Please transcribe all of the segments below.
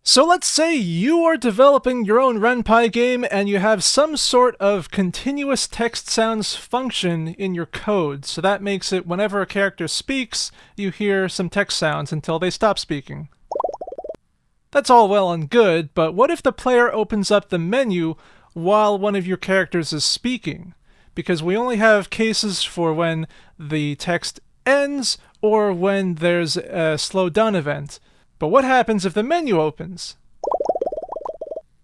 So let's say you are developing your own RenPy game and you have some sort of continuous text sounds function in your code. So that makes it whenever a character speaks, you hear some text sounds until they stop speaking. That's all well and good, but what if the player opens up the menu while one of your characters is speaking? Because we only have cases for when the text ends or when there's a slow down event. But what happens if the menu opens?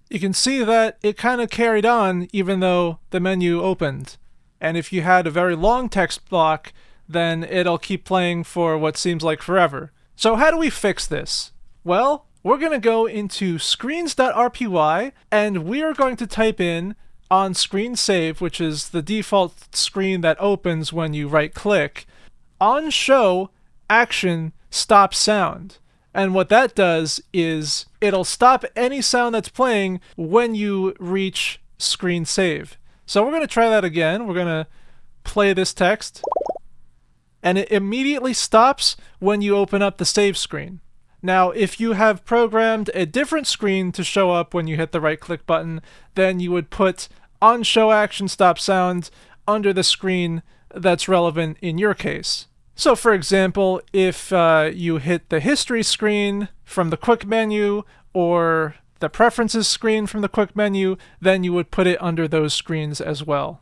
You can see that it kind of carried on even though the menu opened. And if you had a very long text block, then it'll keep playing for what seems like forever. So how do we fix this? Well, we're going to go into screens.rpy and we are going to type in on screen save, which is the default screen that opens when you right click, on show action stop sound. And what that does is it'll stop any sound that's playing when you reach screen save. So we're going to try that again. We're going to play this text. And it immediately stops when you open up the save screen. Now, if you have programmed a different screen to show up when you hit the right click button, then you would put on show action stop sound under the screen that's relevant in your case. So for example, if you hit the history screen from the quick menu or the preferences screen from the quick menu, then you would put it under those screens as well.